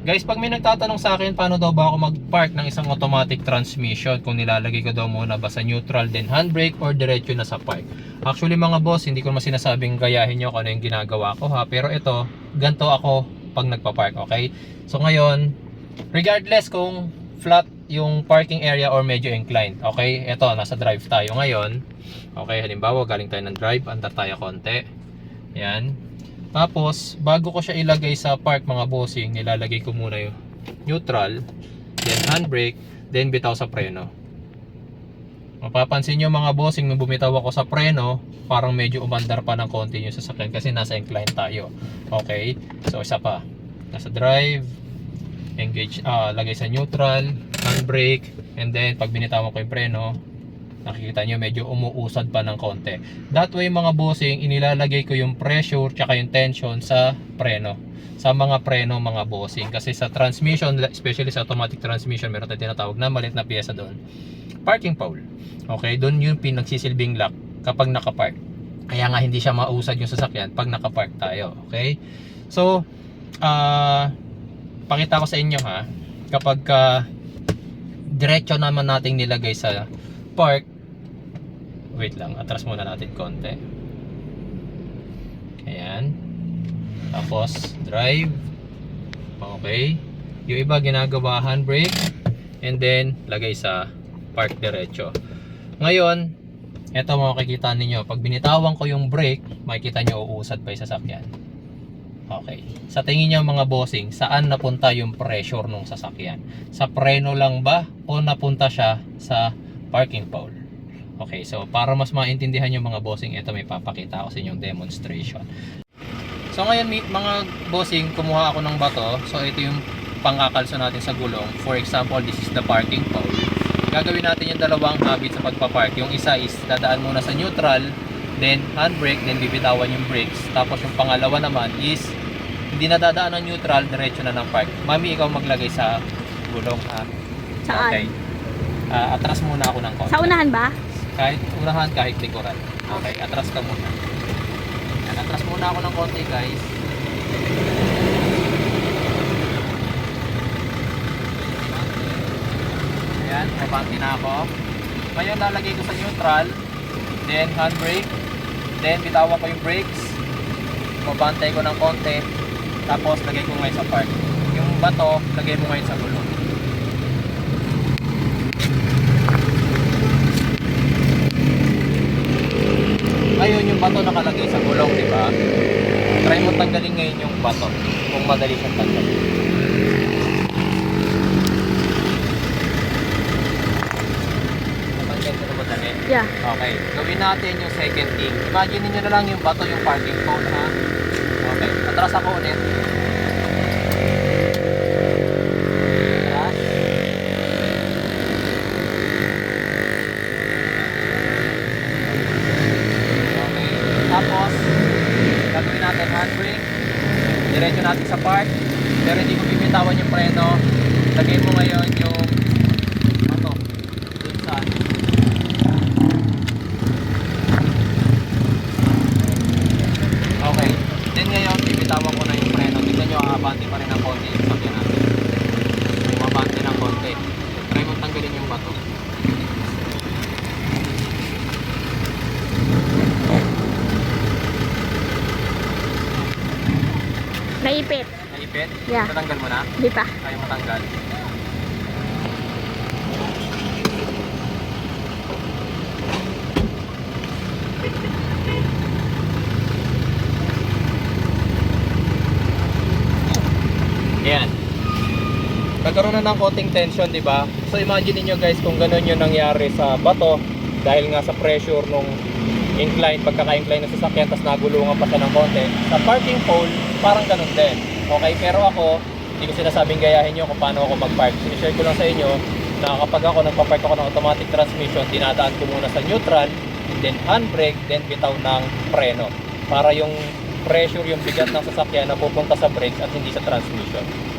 Guys, pag may nagtatanong sa akin paano daw ba ako mag-park ng isang automatic transmission, kung nilalagay ko daw muna ba sa neutral then handbrake or diretso na sa park. Actually mga boss, hindi ko naman sinasabing gayahin nyo kung ano yung ginagawa ko ha, pero ito, ganito ako pag nagpa-park, okay? So ngayon, regardless kung flat yung parking area or medyo inclined, okay? Ito, nasa drive tayo ngayon. Okay, halimbawa galing tayo ng drive, andar tayo konti. Yan. Tapos, bago ko siya ilagay sa park mga bossing, nilalagay ko muna yung neutral, then handbrake, then bitaw sa preno. Mapapansin nyo mga bossing, nung bumitaw ako sa preno, parang medyo umandar pa ng konti yung sasakyan kasi nasa incline tayo. Okay, so isa pa. Nasa drive, engage, lagay sa neutral, handbrake, and then pag binitawan ko yung preno, nakikita nyo medyo umuusad pa ng konti. That way mga bossing, inilalagay ko yung pressure tsaka yung tension sa preno, sa mga preno mga bossing. Kasi sa transmission, especially sa automatic transmission, meron tayong tinatawag na maliit na piyesa doon, parking pole. Okay, doon yung pinagsisilbing lock kapag nakapark. Kaya nga hindi siya mausad yung sasakyan pag nakapark tayo. Okay, so pakita ko sa inyo ha, kapag diretso naman nating nilagay sa park, wait lang, atras muna natin konti. Ayan, tapos drive. Okay, yung iba ginagawa handbrake and then lagay sa park diretso. Ngayon, eto makikita ninyo, pag binitawan ko yung brake, makikita nyo uusad pa yung sasakyan. Okay, sa tingin nyo mga bossing, saan napunta yung pressure ng sasakyan? Sa preno lang ba o napunta siya sa parking pole? Okay, so para mas maintindihan yung mga bossing, ito may papakita ako sa inyong demonstration. So ngayon mga bossing, kumuha ako ng bato. So ito yung pangkakalso natin sa gulong. For example, this is the parking pole. Gagawin natin yung dalawang habit sa pagpapark. Yung isa is dadaan muna sa neutral, then handbrake, then bibitawan yung brakes. Tapos yung pangalawa naman is hindi na dadaan ng neutral, diretso na ng park. Mami, ikaw maglagay sa gulong ha. Saan? Okay. Atras muna ako ng konti. Sa unahan ba? Kahit unahan, kahit likuran. Okay, atras ka muna. Yan, atras muna ako ng konti guys. Ayan, mabanti na ako. Ngayon lalagay ko sa neutral, then handbrake, then bitawan ko yung brakes, mabantay ko ng konti, tapos lagay ko ngayon sa park. Yung bato, lagay mo ngayon sa gulong. Ngayon yung bato nakalagay sa gulong, di ba? Try mo tanggalin ngayon yung bato kung madali siyang tanggalin. Natanggal ko na ba dali? Yeah. Okay, gawin natin yung second thing. Imagine niyo na lang yung bato, yung parking pole ha. Okay, atras ako ulit. Atras. Okay, tapos gagawin natin handbrake. Diretso natin sa park. Pero hindi ko bibitawan yung preno. Lagay mo ngayon yung bato dun sa okay. Then ngayon, bibitawan ko na yung preno. Tignan nyo, abante pa rin ng konti yung sakyan natin. Mabante ng konti. Try mo tanggalin yung bato. Naipit. Naipit? Yeah. Tatanggal mo na? Di pa. Ayaw matanggal. Ayan. Nagkaroon na ng konting tension, di ba? So imagine niyo guys kung gano'n yung nangyari sa bato dahil nga sa pressure nung incline, pagkaka-incline ng sasakyan, tapos nagulungan pa siya ng konti. Sa parking pole, parang ganun din. Okay, pero ako, hindi ko sinasabing gayahin nyo kung paano ako mag-park. Sinishare ko lang sa inyo na kapag ako nagpa-park ako ng automatic transmission, dinadaan ko muna sa neutral, then handbrake, then bitaw ng preno. Para yung pressure, yung bigat ng sasakyan na pupunta sa brakes at hindi sa transmission.